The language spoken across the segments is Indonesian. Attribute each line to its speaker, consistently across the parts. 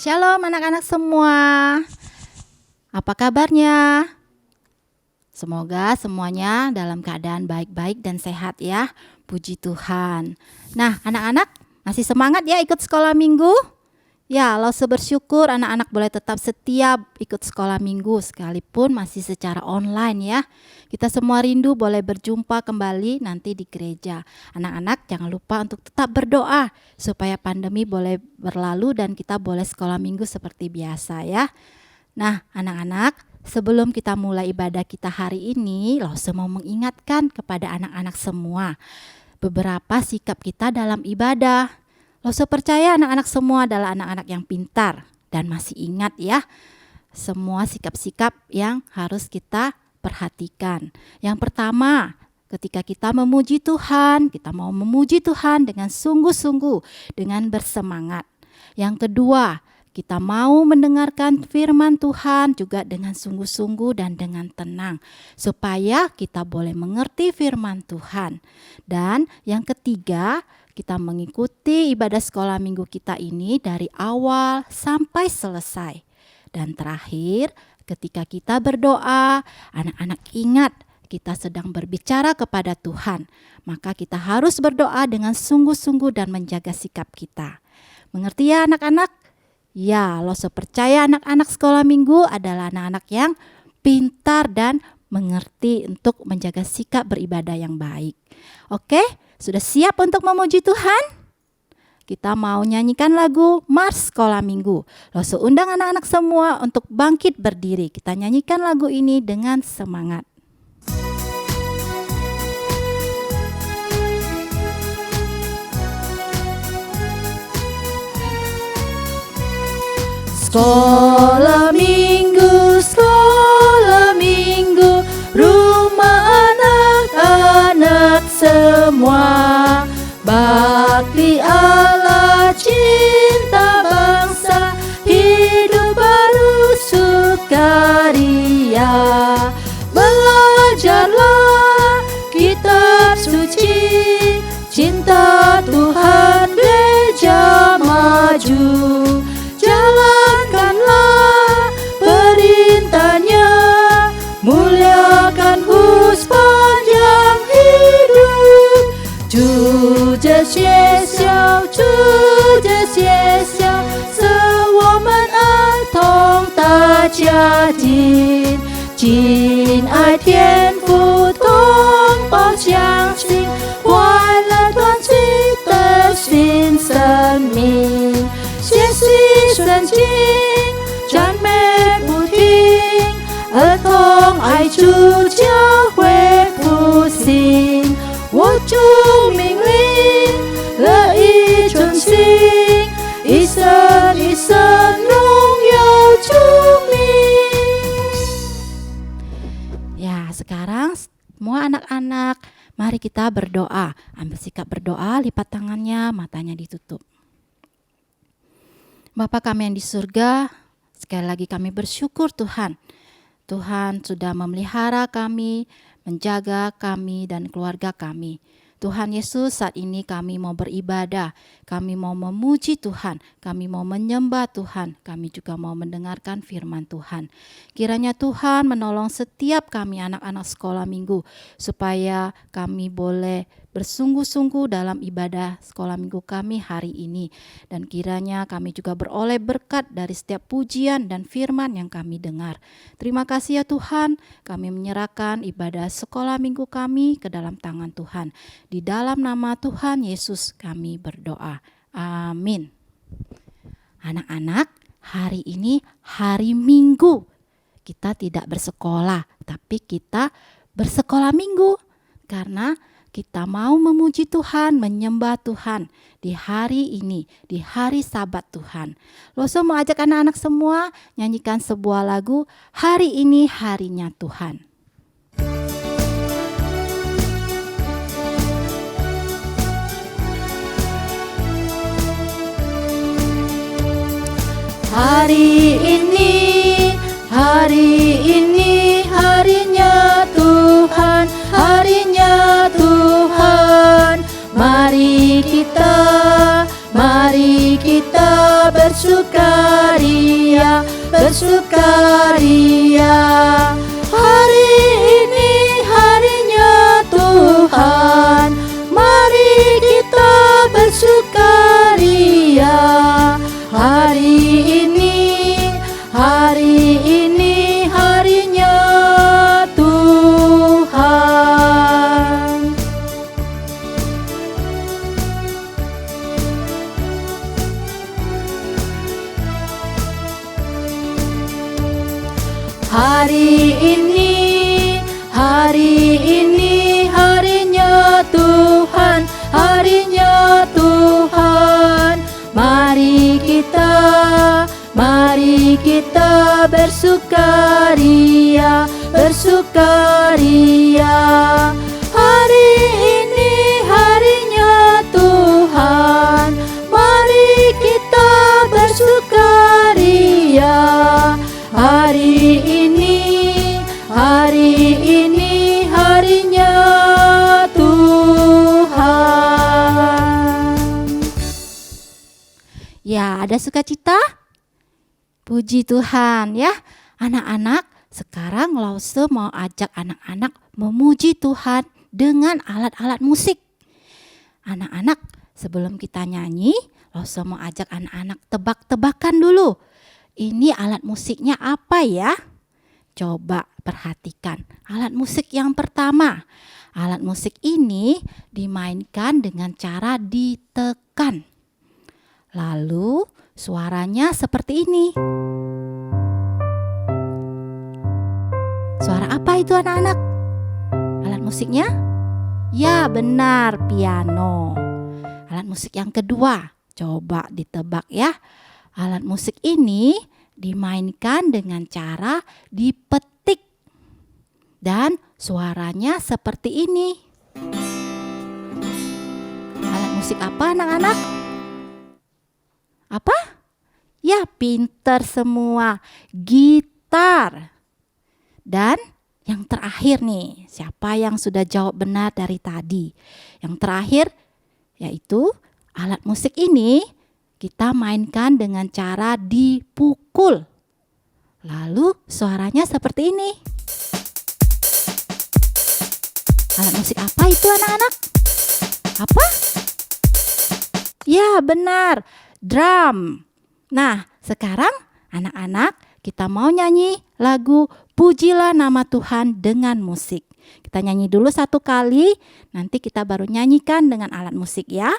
Speaker 1: Shalom anak-anak semua. Apa kabarnya? Semoga semuanya dalam keadaan baik-baik dan sehat ya. Puji Tuhan. Nah, anak-anak masih semangat ya ikut sekolah minggu? Ya, Allah bersyukur anak-anak boleh tetap setia ikut sekolah minggu sekalipun masih secara online ya. Kita semua rindu boleh berjumpa kembali nanti di gereja. Anak-anak jangan lupa untuk tetap berdoa supaya pandemi boleh berlalu dan kita boleh sekolah minggu seperti biasa ya. Nah, anak-anak, sebelum kita mulai ibadah kita hari ini, Lause mau mengingatkan kepada anak-anak semua beberapa sikap kita dalam ibadah. Lause percaya anak-anak semua adalah anak-anak yang pintar dan masih ingat ya semua sikap-sikap yang harus kita perhatikan. Yang pertama, ketika kita memuji Tuhan, kita mau memuji Tuhan dengan sungguh-sungguh, dengan bersemangat. Yang kedua, kita mau mendengarkan firman Tuhan juga dengan sungguh-sungguh dan dengan tenang, supaya kita boleh mengerti firman Tuhan. Dan yang ketiga, kita mengikuti ibadah sekolah minggu kita ini dari awal sampai selesai. Dan terakhir, ketika kita berdoa, anak-anak ingat kita sedang berbicara kepada Tuhan. Maka kita harus berdoa dengan sungguh-sungguh dan menjaga sikap kita. Mengerti ya anak-anak? Ya, Lause percaya anak-anak sekolah minggu adalah anak-anak yang pintar dan mengerti untuk menjaga sikap beribadah yang baik. Oke, sudah siap untuk memuji Tuhan? Kita mau nyanyikan lagu Mars Sekolah Minggu. Lause undang anak-anak semua untuk bangkit berdiri. Kita nyanyikan lagu ini dengan semangat. Sekolah minggu, rumah anak-anak semua. Bakti Allah, cinta bangsa, hidup baru sukaria. Belajarlah kitab suci, cinta Tuhan gereja maju. Jalankanlah perintahnya, muliakan sepanjang hidup. 主这学校，主这学校，是我们儿童大家庭，敬爱天父，同胞相信，快乐团聚的新生命。学习圣经，赞美不停，儿童爱主，教会复兴。我主命令，乐意遵行，一生一生荣耀主名。Ya, sekarang semua anak-anak, mari kita berdoa. Ambil sikap berdoa, lipat tangannya, matanya ditutup. Bapa kami yang di surga, sekali lagi kami bersyukur Tuhan. Tuhan sudah memelihara kami, menjaga kami dan keluarga kami. Tuhan Yesus, saat ini kami mau beribadah, kami mau memuji Tuhan, kami mau menyembah Tuhan, kami juga mau mendengarkan firman Tuhan. Kiranya Tuhan menolong setiap kami anak-anak sekolah minggu, supaya kami boleh bersungguh-sungguh dalam ibadah sekolah minggu kami hari ini. Dan kiranya kami juga beroleh berkat dari setiap pujian dan firman yang kami dengar. Terima kasih ya Tuhan, kami menyerahkan ibadah sekolah minggu kami ke dalam tangan Tuhan. Di dalam nama Tuhan Yesus kami berdoa. Amin. Anak-anak, hari ini hari Minggu. Kita tidak bersekolah, tapi kita bersekolah minggu. Karena kita mau memuji Tuhan, menyembah Tuhan di hari ini, di hari Sabat Tuhan. Lause mau ajak anak-anak semua nyanyikan sebuah lagu, Hari Ini Harinya Tuhan. Hari ini harinya Tuhan, harinya Tuhan. Mari kita bersukaria, bersukaria. Hari ini harinya Tuhan, mari kita bersukaria. Hari ini harinya Tuhan. Hari ini harinya Tuhan, harinya Tuhan. Mari kita bersukaria, bersukaria. Hari ini harinya Tuhan, mari kita bersukaria. Hari ini harinya Tuhan. Ya, ada sukacita? Puji Tuhan ya. Anak-anak, sekarang Lause mau ajak anak-anak memuji Tuhan dengan alat-alat musik. Anak-anak, sebelum kita nyanyi, Lause mau ajak anak-anak tebak-tebakan dulu. Ini alat musiknya apa ya? Coba perhatikan alat musik yang pertama. Alat musik ini dimainkan dengan cara ditekan. Lalu suaranya seperti ini. Suara apa itu anak-anak? Alat musiknya? Ya benar, piano. Alat musik yang kedua, coba ditebak ya. Alat musik ini dimainkan dengan cara dipetik. Dan suaranya seperti ini. Alat musik apa anak-anak? Apa? Ya, pinter semua. Gitar. Dan yang terakhir nih, siapa yang sudah jawab benar dari tadi? Yang terakhir yaitu alat musik ini kita mainkan dengan cara dipukul. Lalu suaranya seperti ini. Alat musik apa itu anak-anak? Apa? Ya benar, drum. Nah, sekarang anak-anak kita mau nyanyi lagu Pujilah Nama Tuhan dengan musik. Kita nyanyi dulu satu kali, nanti kita baru nyanyikan dengan alat musik ya.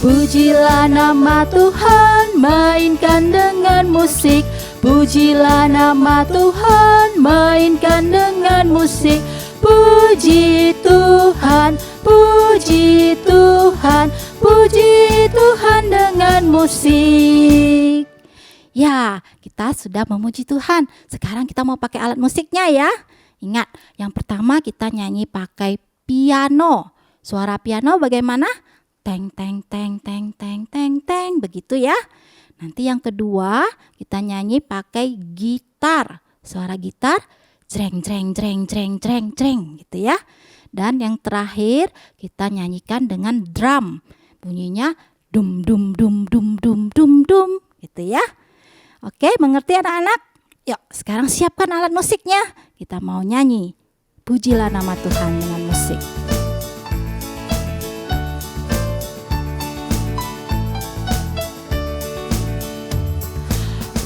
Speaker 1: Pujilah nama Tuhan, mainkan dengan musik. Pujilah nama Tuhan, mainkan dengan musik. Puji Tuhan, puji Tuhan, puji Tuhan dengan musik. Ya, kita sudah memuji Tuhan. Sekarang kita mau pakai alat musiknya ya. Ingat, yang pertama kita nyanyi pakai piano. Suara piano bagaimana? Teng teng teng teng teng teng teng, begitu ya. Nanti yang kedua kita nyanyi pakai gitar. Suara gitar jreng jreng jreng jreng jreng jreng gitu ya. Dan yang terakhir kita nyanyikan dengan drum. Bunyinya dum dum dum dum dum dum dum gitu ya. Oke, mengerti anak-anak? Yuk, sekarang siapkan alat musiknya. Kita mau nyanyi. Pujilah nama Tuhan dengan musik.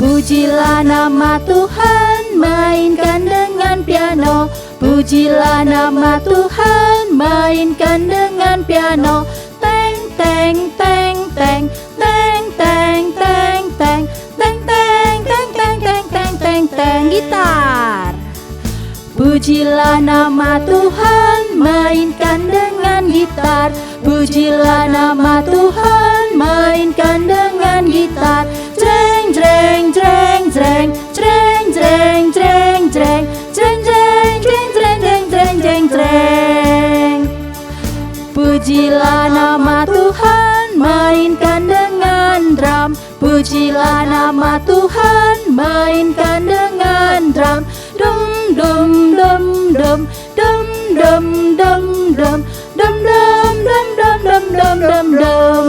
Speaker 1: Pujilah nama Tuhan, mainkan dengan piano. Pujilah nama Tuhan, mainkan dengan piano. Teng teng teng teng teng teng teng teng teng teng teng teng teng teng teng teng gitar. Pujilah nama Tuhan, mainkan dengan gitar. Pujilah nama Tuhan, mainkan dengan gitar. Jreng jreng jreng jreng jreng jreng jreng jreng jreng jreng jreng jreng jreng Pujilah nama Tuhan, mainkan dengan drum. Pujilah nama Tuhan, mainkan dengan drum. Dum dum dum dum dum dum dum dum dum dum dum dum dum dum dum dum.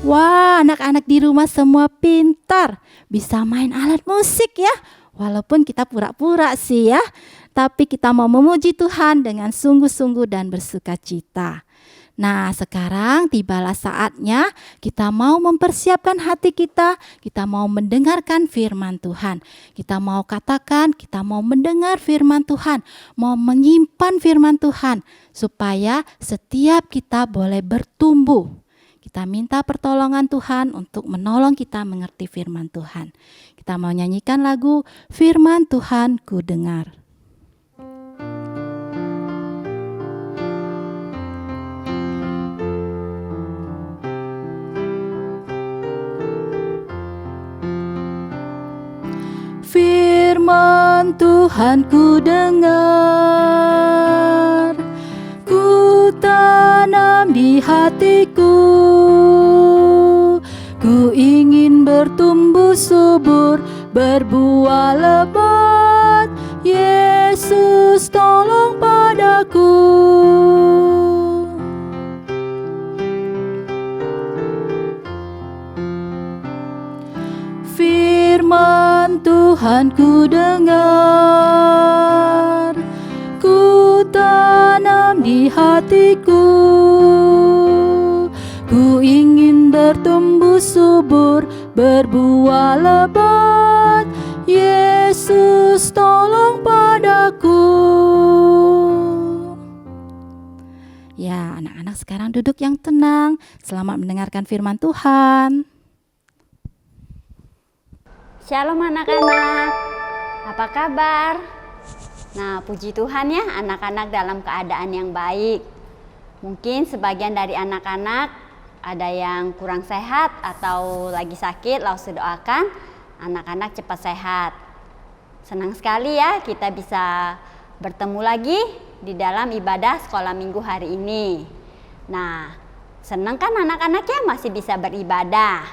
Speaker 1: Wah, anak-anak di rumah semua pintar, bisa main alat musik ya. Walaupun kita pura-pura sih ya, tapi kita mau memuji Tuhan dengan sungguh-sungguh dan bersukacita. Nah, sekarang tibalah saatnya kita mau mempersiapkan hati kita mau mendengarkan firman Tuhan. Kita mau katakan, kita mau mendengar firman Tuhan, mau menyimpan firman Tuhan, supaya setiap kita boleh bertumbuh. Kita minta pertolongan Tuhan untuk menolong kita mengerti firman Tuhan. Kita mau nyanyikan lagu Firman Tuhan Ku Dengar. Firman Tuhan ku dengar, ku tanam di hatiku. Ku ingin bertumbuh subur, berbuah lebat. Yesus tolong padaku. Firman Tuhan ku dengar, ku tanam di hatiku. Ku ingin bertumbuh subur, berbuah lebat. Yesus tolong padaku. Ya, anak-anak sekarang duduk yang tenang. Selamat mendengarkan firman Tuhan.
Speaker 2: Shalom anak-anak, apa kabar? Nah, puji Tuhan ya, anak-anak dalam keadaan yang baik. Mungkin sebagian dari anak-anak ada yang kurang sehat atau lagi sakit, lalu doakan anak-anak cepat sehat. Senang sekali ya kita bisa bertemu lagi di dalam ibadah sekolah minggu hari ini. Nah, senang kan anak-anaknya masih bisa beribadah.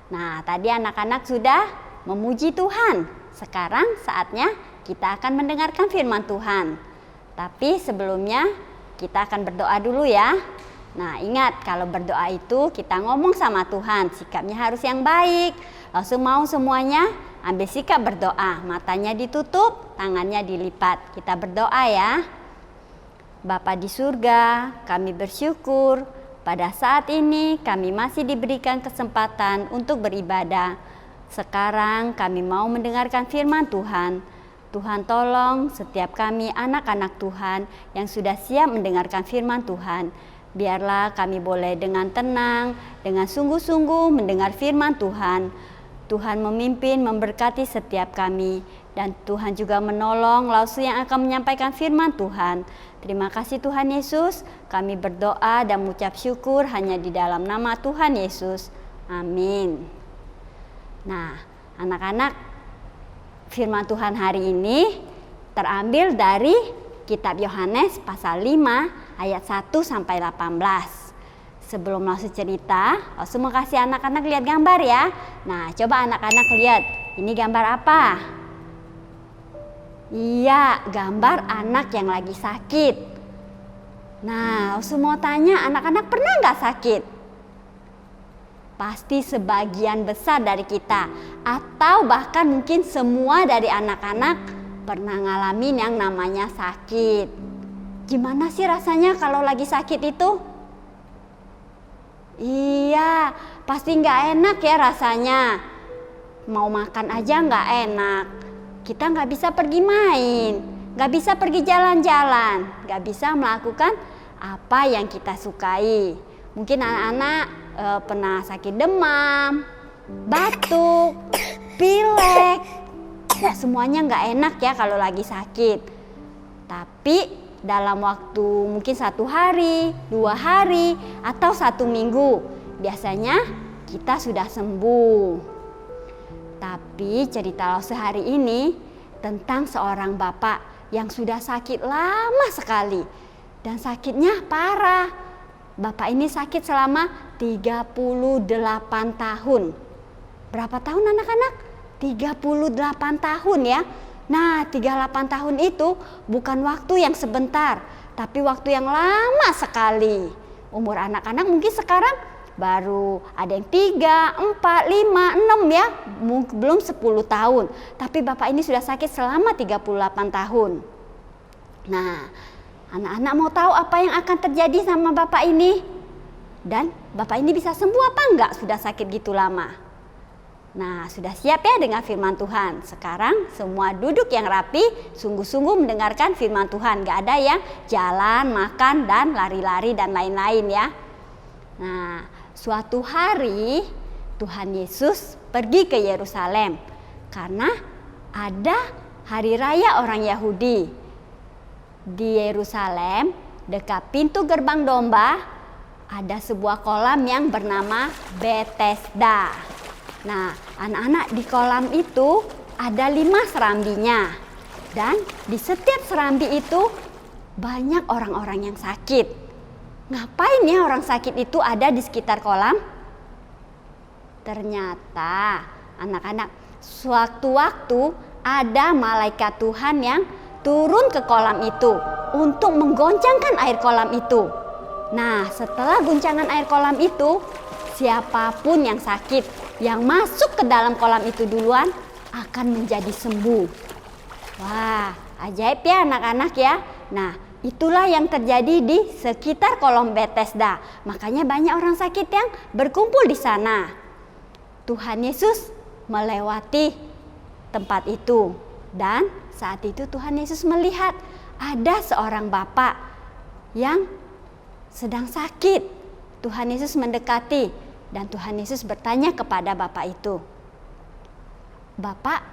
Speaker 2: Nah, tadi anak-anak sudah memuji Tuhan. Sekarang saatnya kita akan mendengarkan firman Tuhan. Tapi sebelumnya kita akan berdoa dulu ya. Nah, ingat kalau berdoa itu kita ngomong sama Tuhan, sikapnya harus yang baik. Langsung mau semuanya ambil sikap berdoa, matanya ditutup, tangannya dilipat. Kita berdoa ya. Bapa di surga, kami bersyukur pada saat ini kami masih diberikan kesempatan untuk beribadah. Sekarang kami mau mendengarkan firman Tuhan. Tuhan tolong setiap kami anak-anak Tuhan yang sudah siap mendengarkan firman Tuhan. Biarlah kami boleh dengan tenang, dengan sungguh-sungguh mendengar firman Tuhan. Tuhan memimpin, memberkati setiap kami. Dan Tuhan juga menolong lausu yang akan menyampaikan firman Tuhan. Terima kasih Tuhan Yesus. Kami berdoa dan mengucap syukur hanya di dalam nama Tuhan Yesus. Amin. Nah, anak-anak, firman Tuhan hari ini terambil dari kitab Yohanes pasal 5 ayat 1 sampai 18. Sebelum langsung cerita, langsung mau kasih anak-anak lihat gambar ya. Nah, coba anak-anak lihat, ini gambar apa? Iya, gambar anak yang lagi sakit. Nah, langsung mau tanya, anak-anak pernah nggak sakit? Pasti sebagian besar dari kita atau bahkan mungkin semua dari anak-anak pernah ngalamin yang namanya sakit. Gimana sih rasanya kalau lagi sakit itu? Iya, pasti nggak enak ya rasanya. Mau makan aja nggak enak. Kita nggak bisa pergi main, nggak bisa pergi jalan-jalan, nggak bisa melakukan apa yang kita sukai. Mungkin anak-anak pernah sakit demam, batuk, pilek. Nah, semuanya nggak enak ya kalau lagi sakit. Tapi dalam waktu mungkin 1 hari, 2 hari, atau 1 minggu, biasanya kita sudah sembuh. Tapi cerita Lause hari ini tentang seorang bapak yang sudah sakit lama sekali. dan sakitnya parah. Bapak ini sakit selama 38 tahun. Berapa tahun anak-anak? 38 tahun ya. Nah, 38 tahun itu bukan waktu yang sebentar, tapi waktu yang lama sekali. Umur anak-anak mungkin sekarang baru ada yang 3, 4, 5, 6 ya, belum 10 tahun. Tapi Bapak ini sudah sakit selama 38 tahun. Nah, anak-anak mau tahu apa yang akan terjadi sama Bapak ini? Dan Bapak ini bisa sembuh apa enggak sudah sakit gitu lama? Nah, sudah siap ya dengan firman Tuhan? Sekarang semua duduk yang rapi, sungguh-sungguh mendengarkan firman Tuhan. Gak ada yang jalan, makan, dan lari-lari dan lain-lain ya. Nah, suatu hari Tuhan Yesus pergi ke Yerusalem karena ada hari raya orang Yahudi. Di Yerusalem, dekat pintu gerbang domba, ada sebuah kolam yang bernama Bethesda. Nah, anak-anak, di kolam itu ada 5 serambinya. Dan di setiap serambi itu banyak orang-orang yang sakit. Ngapain ya orang sakit itu ada di sekitar kolam? Ternyata anak-anak, sewaktu-waktu ada malaikat Tuhan yang turun ke kolam itu untuk menggoncangkan air kolam itu. Nah, setelah guncangan air kolam itu, siapapun yang sakit yang masuk ke dalam kolam itu duluan akan menjadi sembuh. Wah, ajaib ya anak-anak ya. Nah, itulah yang terjadi di sekitar kolam Bethesda. Makanya banyak orang sakit yang berkumpul di sana. Tuhan Yesus melewati tempat itu. Dan saat itu Tuhan Yesus melihat ada seorang bapak yang sedang sakit. Tuhan Yesus mendekati dan Tuhan Yesus bertanya kepada bapak itu, "Bapak,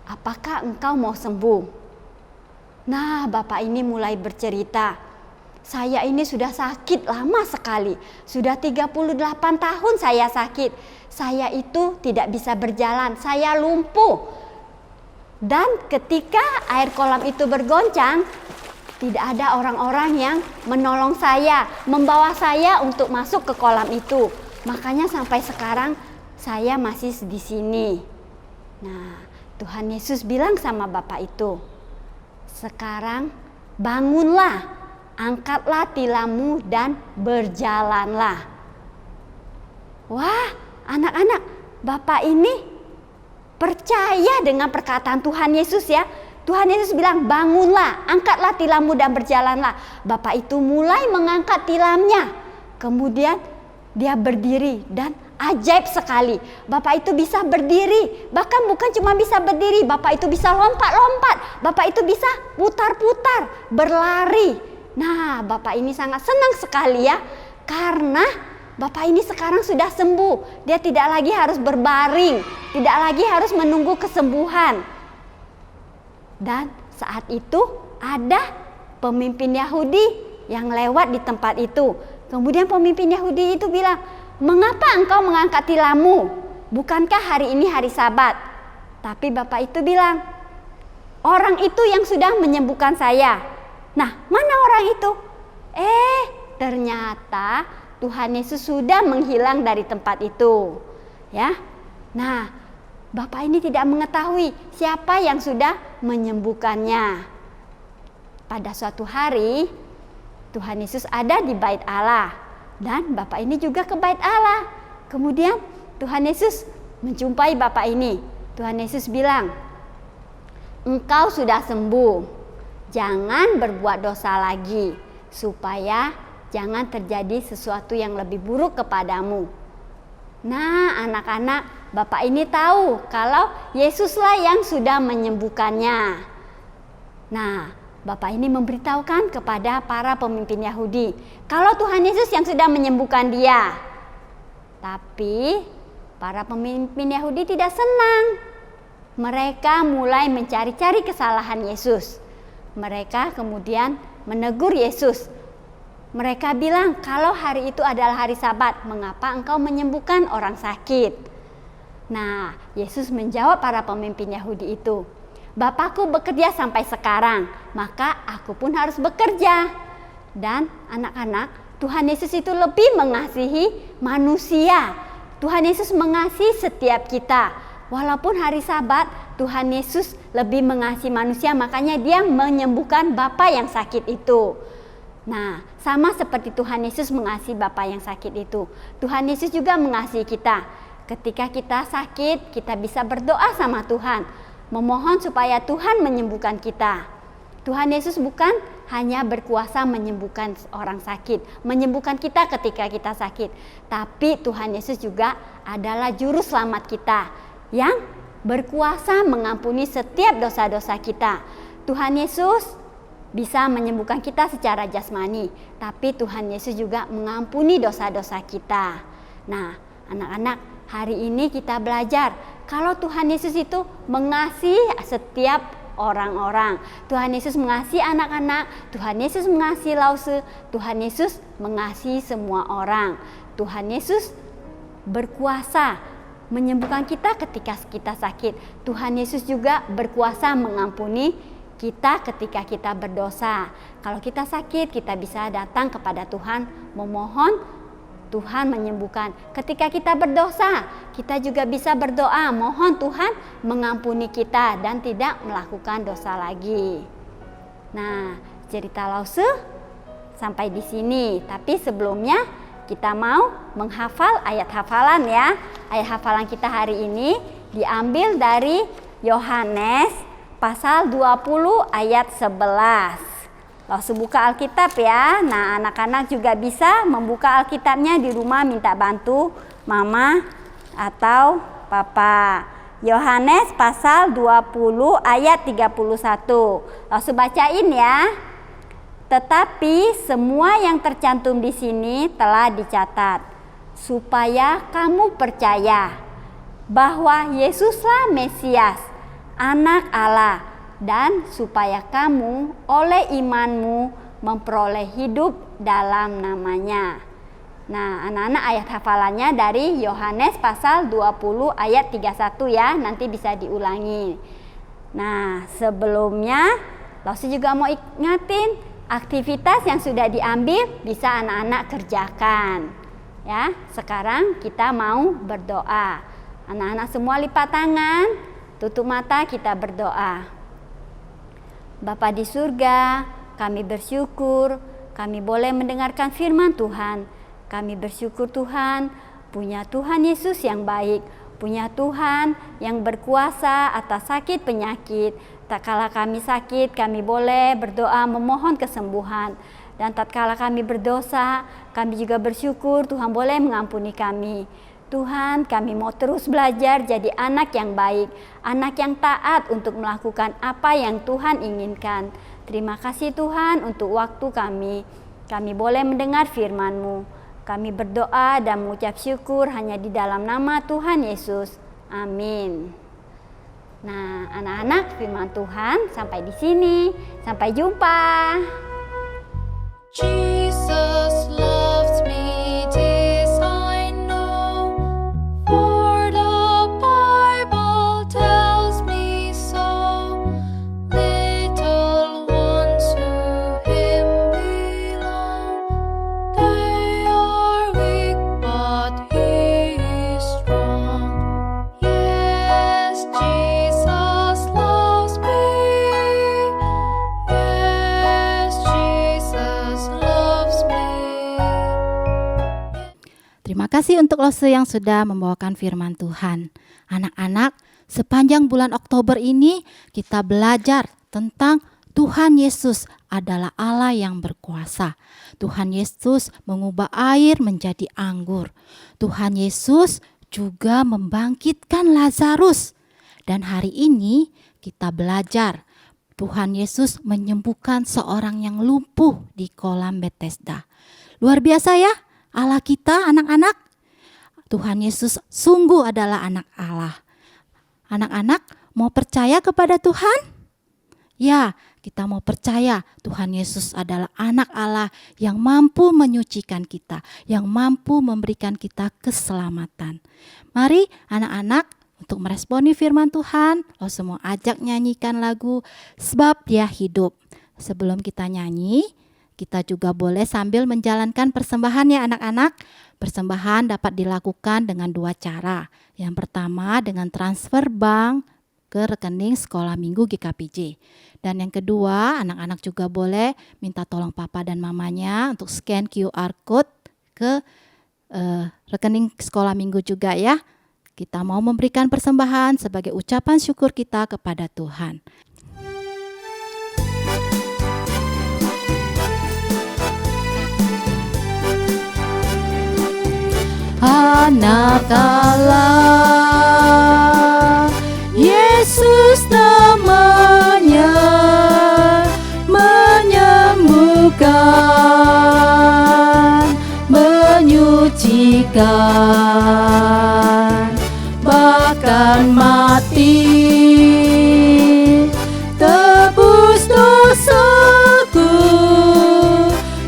Speaker 2: apakah engkau mau sembuh?" Nah, bapak ini mulai bercerita, "Saya ini sudah sakit lama sekali. Sudah 38 tahun saya sakit. Saya itu tidak bisa berjalan, saya lumpuh. Dan ketika air kolam itu bergoncang, tidak ada orang-orang yang menolong saya, membawa saya untuk masuk ke kolam itu. Makanya sampai sekarang saya masih di sini." Nah, Tuhan Yesus bilang sama bapak itu, "Sekarang bangunlah, angkatlah tilammu dan berjalanlah." Wah, anak-anak, bapak ini percaya dengan perkataan Tuhan Yesus ya. Tuhan Yesus bilang, "Bangunlah, angkatlah tilammu dan berjalanlah." Bapak itu mulai mengangkat tilamnya. Kemudian dia berdiri dan ajaib sekali. Bapak itu bisa berdiri. Bahkan bukan cuma bisa berdiri, Bapak itu bisa lompat-lompat. Bapak itu bisa putar-putar, berlari. Nah, Bapak ini sangat senang sekali ya. Karena Bapak ini sekarang sudah sembuh. Dia tidak lagi harus berbaring, tidak lagi harus menunggu kesembuhan. Dan saat itu ada pemimpin Yahudi yang lewat di tempat itu. Kemudian pemimpin Yahudi itu bilang, "Mengapa engkau mengangkat tilammu? Bukankah hari ini hari Sabat?" Tapi bapak itu bilang, "Orang itu yang sudah menyembuhkan saya." Nah, mana orang itu? Ternyata Tuhan Yesus sudah menghilang dari tempat itu. Ya. Nah, bapak ini tidak mengetahui siapa yang sudah menyembuhkannya. Pada suatu hari, Tuhan Yesus ada di bait Allah dan bapak ini juga ke bait Allah. Kemudian Tuhan Yesus menjumpai bapak ini. Tuhan Yesus bilang, "Engkau sudah sembuh. Jangan berbuat dosa lagi supaya jangan terjadi sesuatu yang lebih buruk kepadamu." Nah, anak-anak, bapak ini tahu kalau Yesuslah yang sudah menyembuhkannya. Nah, bapak ini memberitahukan kepada para pemimpin Yahudi kalau Tuhan Yesus yang sudah menyembuhkan dia. Tapi para pemimpin Yahudi tidak senang. Mereka mulai mencari-cari kesalahan Yesus. Mereka kemudian menegur Yesus. Mereka bilang, "Kalau hari itu adalah hari Sabat, mengapa engkau menyembuhkan orang sakit?" Nah, Yesus menjawab para pemimpin Yahudi itu, "Bapakku bekerja sampai sekarang, maka aku pun harus bekerja." Dan anak-anak, Tuhan Yesus itu lebih mengasihi manusia. Tuhan Yesus mengasihi setiap kita. Walaupun hari Sabat, Tuhan Yesus lebih mengasihi manusia, makanya dia menyembuhkan Bapa yang sakit itu. Nah, sama seperti Tuhan Yesus mengasihi Bapa yang sakit itu, Tuhan Yesus juga mengasihi kita. Ketika kita sakit, kita bisa berdoa sama Tuhan, memohon supaya Tuhan menyembuhkan kita. Tuhan Yesus bukan hanya berkuasa menyembuhkan orang sakit, menyembuhkan kita ketika kita sakit, tapi Tuhan Yesus juga adalah juru selamat kita yang berkuasa mengampuni setiap dosa-dosa kita. Tuhan Yesus bisa menyembuhkan kita secara jasmani, tapi Tuhan Yesus juga mengampuni dosa-dosa kita. Nah, anak-anak, hari ini kita belajar kalau Tuhan Yesus itu mengasihi setiap orang-orang. Tuhan Yesus mengasihi anak-anak, Tuhan Yesus mengasihi Lause, Tuhan Yesus mengasihi semua orang. Tuhan Yesus berkuasa menyembuhkan kita ketika kita sakit. Tuhan Yesus juga berkuasa mengampuni kita ketika kita berdosa. Kalau kita sakit, kita bisa datang kepada Tuhan memohon Tuhan menyembuhkan. Ketika kita berdosa, kita juga bisa berdoa, mohon Tuhan mengampuni kita dan tidak melakukan dosa lagi. Nah, cerita Lause sampai di sini. Tapi sebelumnya kita mau menghafal ayat hafalan ya. Ayat hafalan kita hari ini diambil dari Yohanes pasal 20 ayat 11. Langsung buka Alkitab ya. Nah, anak-anak juga bisa membuka Alkitabnya di rumah, minta bantu mama atau papa. Yohanes pasal 20 ayat 31. Langsung bacain ya. Tetapi semua yang tercantum di sini telah dicatat supaya kamu percaya bahwa Yesuslah Mesias, Anak Allah, dan supaya kamu oleh imanmu memperoleh hidup dalam namanya. Nah, anak-anak, ayat hafalannya dari Yohanes pasal 20 ayat 31 ya, nanti bisa diulangi. Nah, sebelumnya Lause juga mau ingatin aktivitas yang sudah diambil bisa anak-anak kerjakan. Ya, sekarang kita mau berdoa. Anak-anak semua lipat tangan, tutup mata, kita berdoa. Bapa di surga, kami bersyukur kami boleh mendengarkan firman Tuhan. Kami bersyukur Tuhan, punya Tuhan Yesus yang baik, punya Tuhan yang berkuasa atas sakit penyakit. Tak kala kami sakit, kami boleh berdoa memohon kesembuhan. Dan tatkala kami berdosa, kami juga bersyukur Tuhan boleh mengampuni kami. Tuhan, kami mau terus belajar jadi anak yang baik, anak yang taat untuk melakukan apa yang Tuhan inginkan. Terima kasih Tuhan untuk waktu kami. Kami boleh mendengar firman-Mu. Kami berdoa dan mengucap syukur hanya di dalam nama Tuhan Yesus. Amin. Nah, anak-anak, firman Tuhan sampai di sini. Sampai jumpa.
Speaker 3: Jesus loves me, this I know, for the Bible tells me so. Little ones who Him belong, they are weak, but He is strong. Yes, Jesus loves me. Yes, Jesus loves me.
Speaker 1: Terima kasih untuk Lause yang sudah membawakan firman Tuhan. Anak-anak, sepanjang bulan Oktober ini kita belajar tentang Tuhan Yesus adalah Allah yang berkuasa. Tuhan Yesus mengubah air menjadi anggur. Tuhan Yesus juga membangkitkan Lazarus. Dan hari ini kita belajar Tuhan Yesus menyembuhkan seorang yang lumpuh di kolam Bethesda. Luar biasa ya Allah kita, anak-anak. Tuhan Yesus sungguh adalah anak Allah. Anak-anak mau percaya kepada Tuhan? Ya, kita mau percaya Tuhan Yesus adalah anak Allah yang mampu menyucikan kita, yang mampu memberikan kita keselamatan. Mari anak-anak untuk meresponi firman Tuhan, lo semua ajak nyanyikan lagu Sebab Dia Hidup. Sebelum kita nyanyi, Kita juga boleh sambil menjalankan persembahan ya anak-anak. Persembahan dapat dilakukan dengan 2 cara. Yang pertama dengan transfer bank ke rekening sekolah minggu GKPJ. Dan yang kedua, anak-anak juga boleh minta tolong papa dan mamanya untuk scan QR code ke rekening sekolah minggu juga ya. Kita mau memberikan persembahan sebagai ucapan syukur kita kepada Tuhan. Anak Allah, Yesus namanya, menyembuhkan, menyucikan, bahkan mati, tebus dosaku,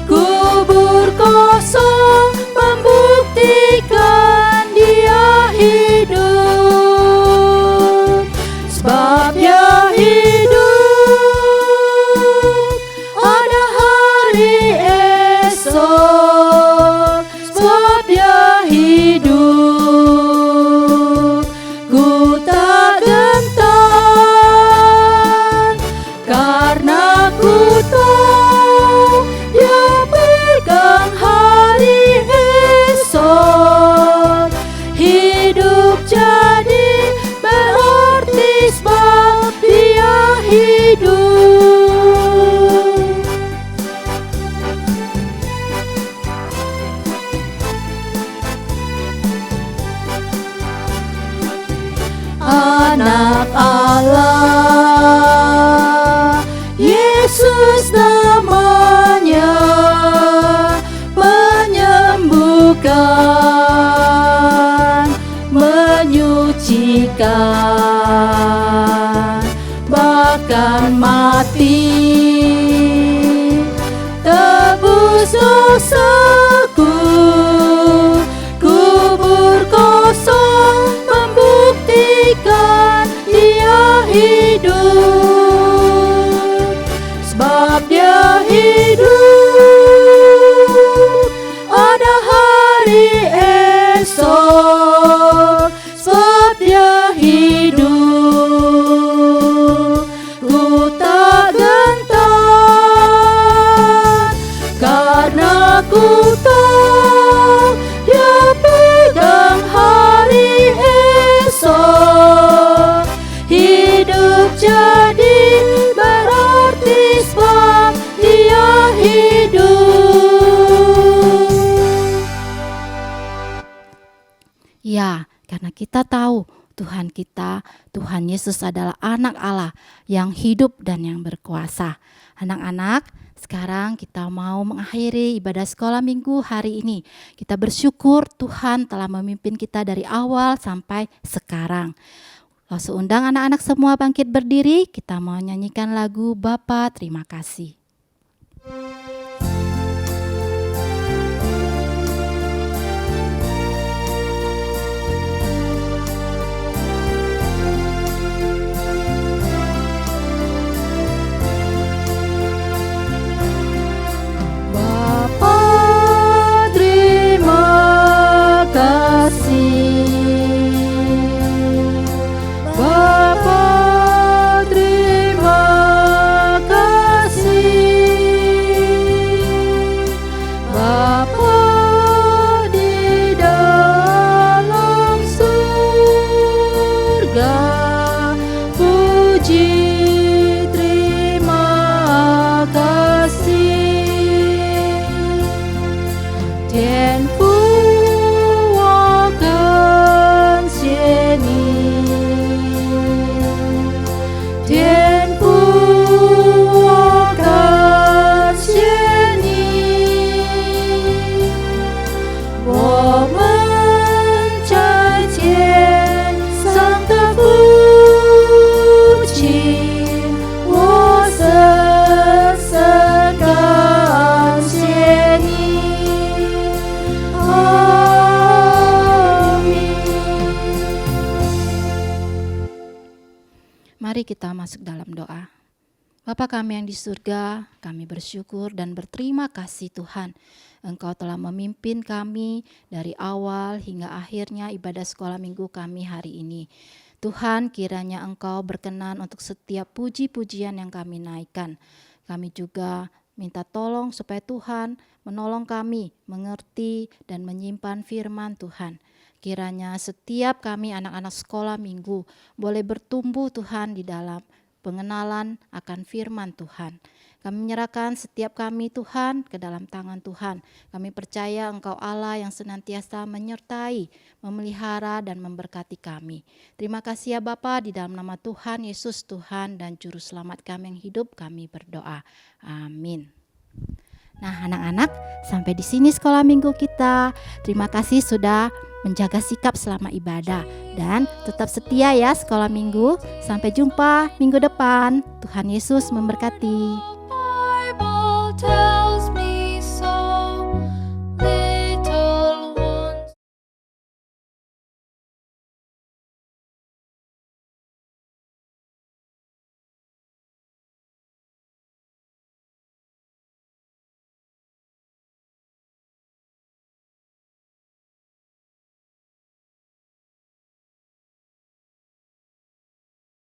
Speaker 1: kubur kosong membuktikan Dia hidup, sebab Dia hidup, ada hari esok, sebab Dia hidup, ku tak gentar, karena ku tahu Dia pegang hari esok. Hidup jadi berarti sebab Dia hidup. Anak Allah, Yesus namanya, menyembuhkan, menyucikan, bahkan mati, tebus dosaku, kubur kosong membuktikan Dia hidup, sebab Dia hidup, ada hari esok, sebab Dia hidup, ku tak gentar, karena ku tahu Dia pegang hari esok. Hidup jadi berarti sebab Dia hidup. Ya, karena kita tahu Tuhan kita, Tuhan Yesus adalah anak Allah yang hidup dan yang berkuasa. Anak-anak, sekarang kita mau mengakhiri ibadah sekolah minggu hari ini. Kita bersyukur Tuhan telah memimpin kita dari awal sampai sekarang. Langsung undang anak-anak semua bangkit berdiri, kita mau nyanyikan lagu Bapa Terima Kasih. Bapa terima kasih, Bapa terima kasih, Bapa di dalam surga, puji terima kasih. 天父，我感谢你，天父，我感谢你，我们在天上的父亲，我深深感谢你。Mari kita masuk dalam doa. Bapa kami yang di surga, kami bersyukur dan berterima kasih Tuhan. Engkau telah memimpin kami dari awal hingga akhirnya ibadah sekolah minggu kami hari ini. Tuhan, kiranya Engkau berkenan untuk setiap puji-pujian yang kami naikkan. Kami juga minta tolong supaya Tuhan menolong kami mengerti dan menyimpan firman Tuhan. Kiranya setiap kami anak-anak sekolah minggu boleh bertumbuh Tuhan di dalam pengenalan akan firman Tuhan. Kami menyerahkan setiap kami Tuhan ke dalam tangan Tuhan. Kami percaya Engkau Allah yang senantiasa menyertai, memelihara dan memberkati kami. Terima kasih ya Bapa, di dalam nama Tuhan Yesus Tuhan dan Juru Selamat kami yang hidup kami berdoa. Amin. Nah anak-anak, sampai di sini sekolah minggu kita. Terima kasih sudah menjaga sikap selama ibadah. Dan tetap setia ya sekolah minggu. Sampai jumpa minggu depan. Tuhan Yesus memberkati.